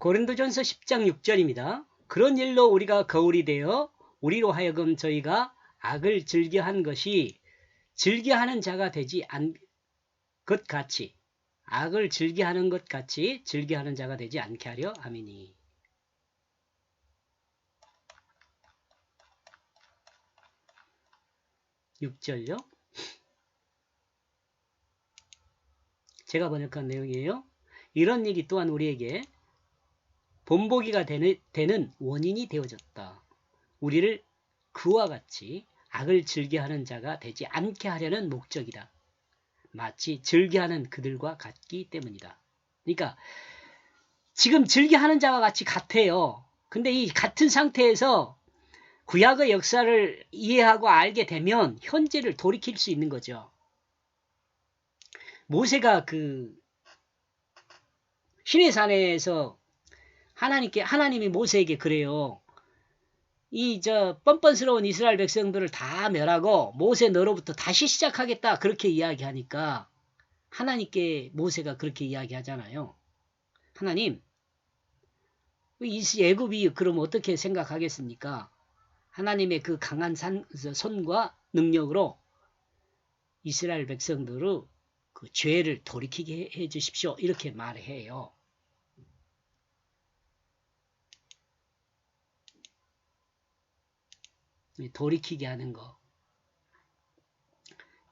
고린도전서 10장 6절입니다. 그런 일로 우리가 거울이 되어 우리로 하여금 저희가 악을 즐겨한 것이 즐겨하는 자가 되지 것 같이 악을 즐겨하는 것 같이 즐겨하는 자가 되지 않게 하려 함이니. (6절요) 제가 번역한 내용이에요. 이런 일이 또한 우리에게 본보기가 되는 원인이 되어졌다. 우리를 그와 같이 악을 즐겨하는 자가 되지 않게 하려는 목적이다. 마치 즐겨하는 그들과 같기 때문이다. 그러니까 지금 즐겨하는 자와 같이 같아요. 근데 이 같은 상태에서 구약의 역사를 이해하고 알게 되면 현재를 돌이킬 수 있는 거죠. 모세가 그 시내산에서 하나님이 모세에게 그래요. 이 뻔뻔스러운 이스라엘 백성들을 다 멸하고 모세 너로부터 다시 시작하겠다 그렇게 이야기하니까 하나님께 모세가 그렇게 이야기하잖아요. 하나님, 애굽이 그럼 어떻게 생각하겠습니까? 하나님의 그 강한 손과 능력으로 이스라엘 백성들의 그 죄를 돌이키게 해 주십시오. 이렇게 말해요. 돌이키게 하는 거.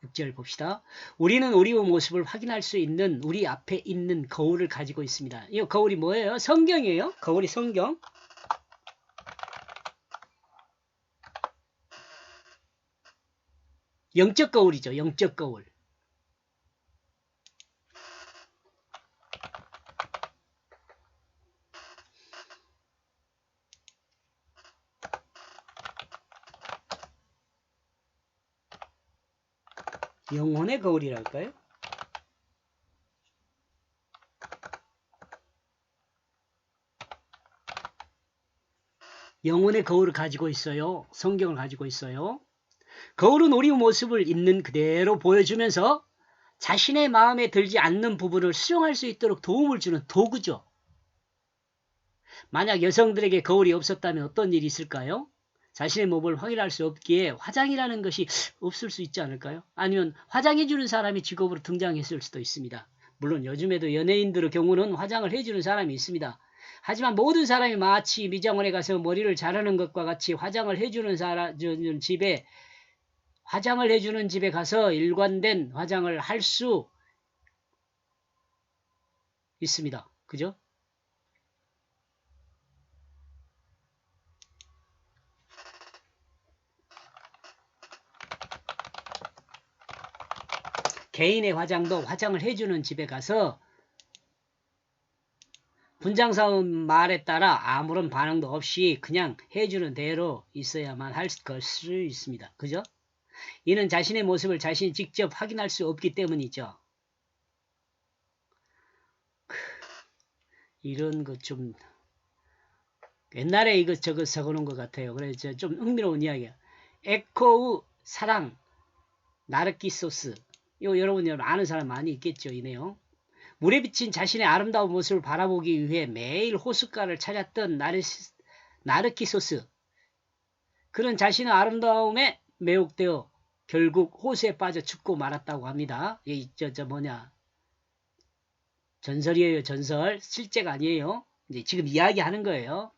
6절 봅시다. 우리는 우리의 모습을 확인할 수 있는 우리 앞에 있는 거울을 가지고 있습니다. 이 거울이 뭐예요? 성경이에요. 거울이 성경. 영적 거울이죠. 영적 거울. 영혼의 거울이랄까요? 영혼의 거울을 가지고 있어요. 성경을 가지고 있어요. 거울은 우리 모습을 있는 그대로 보여주면서 자신의 마음에 들지 않는 부분을 수용할 수 있도록 도움을 주는 도구죠. 만약 여성들에게 거울이 없었다면 어떤 일이 있을까요? 자신의 몸을 확인할 수 없기에 화장이라는 것이 없을 수 있지 않을까요? 아니면 화장해주는 사람이 직업으로 등장했을 수도 있습니다. 물론 요즘에도 연예인들의 경우는 화장을 해주는 사람이 있습니다. 하지만 모든 사람이 마치 미장원에 가서 머리를 자르는 것과 같이 화장을 해주는 집에 가서 일관된 화장을 할 수 있습니다. 그죠? 개인의 화장도 화장을 해주는 집에 가서 분장사원 말에 따라 아무런 반응도 없이 그냥 해주는 대로 있어야만 할 수 있습니다. 그죠? 이는 자신의 모습을 자신이 직접 확인할 수 없기 때문이죠. 이런 것 좀 옛날에 이것저것 적어놓은 것 같아요. 그래서 좀 흥미로운 이야기야. 에코의 사랑 나르키소스. 이거 여러분 아는 사람 많이 있겠죠. 이 내용. 물에 비친 자신의 아름다운 모습을 바라보기 위해 매일 호숫가를 찾았던 나르키소스. 그는 자신의 아름다움에 매혹되어 결국 호수에 빠져 죽고 말았다고 합니다. 전설이에요. 전설. 실제가 아니에요. 이제 지금 이야기하는 거예요.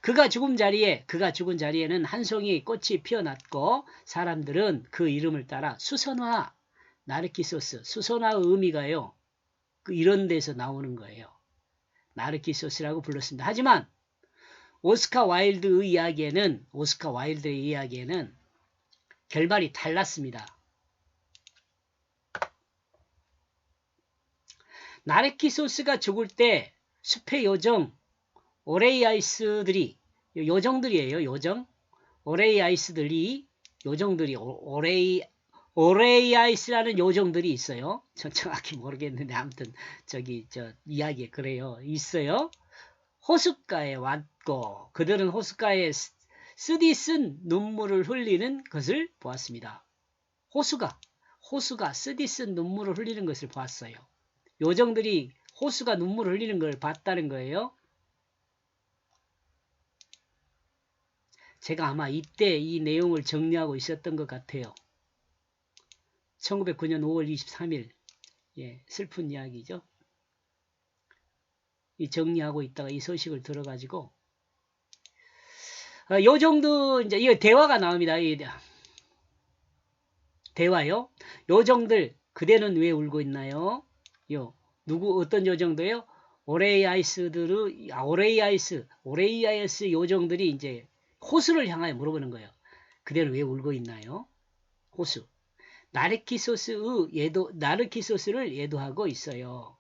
그가 죽은 자리에는 한 송이 꽃이 피어났고 사람들은 그 이름을 따라 수선화, 나르키소스, 수선화의 의미가요. 이런 데서 나오는 거예요. 나르키소스라고 불렀습니다. 하지만 오스카 와일드의 이야기에는 결말이 달랐습니다. 나르키소스가 죽을 때 숲의 요정 오레이아이스들이 요정들이에요. 오레이아이스라는 요정들이 있어요. 전 정확히 모르겠는데 아무튼 이야기에 그래요. 있어요. 호숫가에 왔고 그들은 호숫가에 쓰디쓴 눈물을 흘리는 것을 보았습니다. 호수가 쓰디쓴 눈물을 흘리는 것을 보았어요. 요정들이 호수가 눈물을 흘리는 걸 봤다는 거예요. 제가 아마 이때 이 내용을 정리하고 있었던 것 같아요. 1909년 5월 23일. 예, 슬픈 이야기죠. 이 정리하고 있다가 이 소식을 들어가지고 요 정도 이제 이거 대화가 나옵니다. 이 대화요. 요정들 그대는 왜 울고 있나요? 요 누구 어떤 요정도요? 오레이아이스 요정들이 이제 호수를 향하여 물어보는 거예요. 그대는 왜 울고 있나요? 호수. 나르키소스를 예도하고 있어요.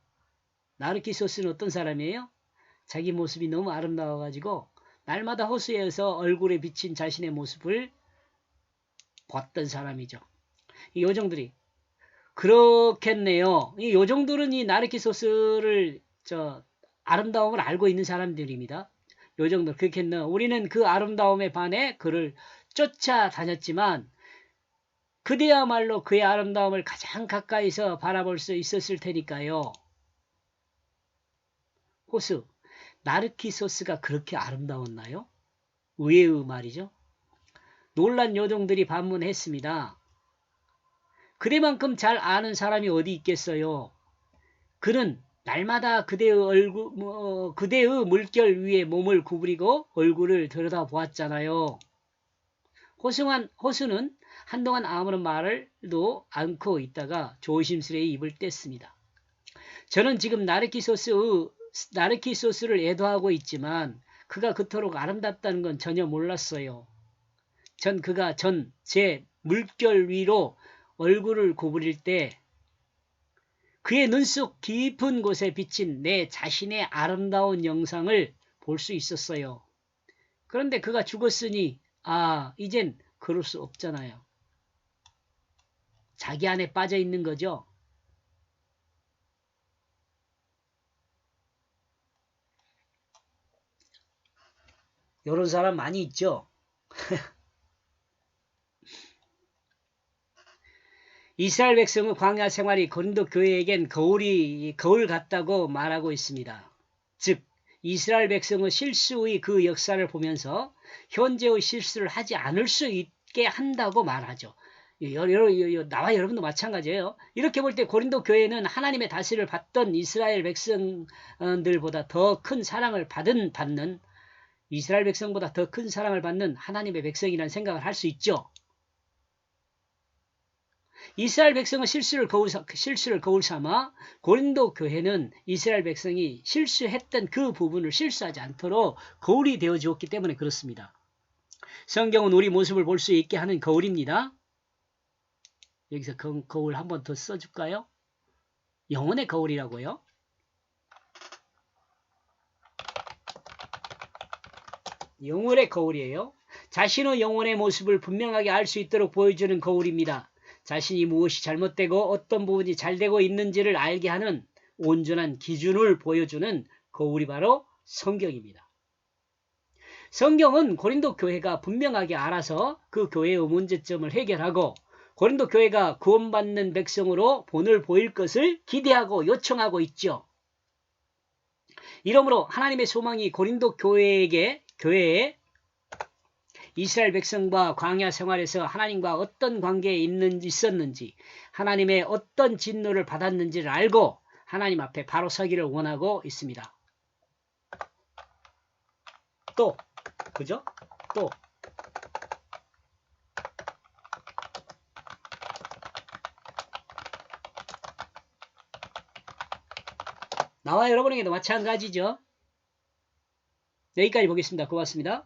나르키소스는 어떤 사람이에요? 자기 모습이 너무 아름다워가지고 날마다 호수에서 얼굴에 비친 자신의 모습을 봤던 사람이죠. 이 요정들이 그렇겠네요. 이 요정들은 이 나르키소스를 아름다움을 알고 있는 사람들입니다. 요정들 그렇겠네요. 우리는 그 아름다움에 반해 그를 쫓아다녔지만 그대야말로 그의 아름다움을 가장 가까이서 바라볼 수 있었을 테니까요. 호수, 나르키소스가 그렇게 아름다웠나요? 의외의 말이죠. 놀란 요정들이 반문했습니다. 그대만큼 잘 아는 사람이 어디 있겠어요. 그는 날마다 그대의 물결 위에 몸을 구부리고 얼굴을 들여다보았잖아요. 호수는 한동안 아무런 말도 않고 있다가 조심스레 입을 뗐습니다. 저는 지금 나르키소스를 애도하고 있지만 그가 그토록 아름답다는 건 전혀 몰랐어요. 전 그가 제 물결 위로 얼굴을 구부릴 때 그의 눈 속 깊은 곳에 비친 내 자신의 아름다운 영상을 볼 수 있었어요. 그런데 그가 죽었으니 이젠 그럴 수 없잖아요. 자기 안에 빠져 있는 거죠. 이런 사람 많이 있죠. 이스라엘 백성의 광야 생활이 고린도 교회에겐 거울 같다고 말하고 있습니다. 즉 이스라엘 백성의 실수의 그 역사를 보면서 현재의 실수를 하지 않을 수 있게 한다고 말하죠. 나와 여러분도 마찬가지예요. 이렇게 볼 때 고린도 교회는 하나님의 다스를 받던 이스라엘 백성들보다 더 큰 사랑을 받는 이스라엘 백성보다 더 큰 사랑을 받는 하나님의 백성이라는 생각을 할 수 있죠. 이스라엘 백성은 실수를 거울 삼아 고린도 교회는 이스라엘 백성이 실수했던 그 부분을 실수하지 않도록 거울이 되어 주었기 때문에 그렇습니다. 성경은 우리 모습을 볼 수 있게 하는 거울입니다. 여기서 거울 한 번 더 써줄까요? 영혼의 거울이라고요. 영혼의 거울이에요. 자신의 영혼의 모습을 분명하게 알 수 있도록 보여주는 거울입니다. 자신이 무엇이 잘못되고 어떤 부분이 잘되고 있는지를 알게 하는 온전한 기준을 보여주는 거울이 바로 성경입니다. 성경은 고린도 교회가 분명하게 알아서 그 교회의 문제점을 해결하고 고린도 교회가 구원받는 백성으로 본을 보일 것을 기대하고 요청하고 있죠. 이러므로 하나님의 소망이 고린도 교회에 이스라엘 백성과 광야 생활에서 하나님과 어떤 관계에 있었는지 하나님의 어떤 진노를 받았는지를 알고 하나님 앞에 바로 서기를 원하고 있습니다. 그죠? 나와 여러분에게도 마찬가지죠. 여기까지 보겠습니다. 고맙습니다.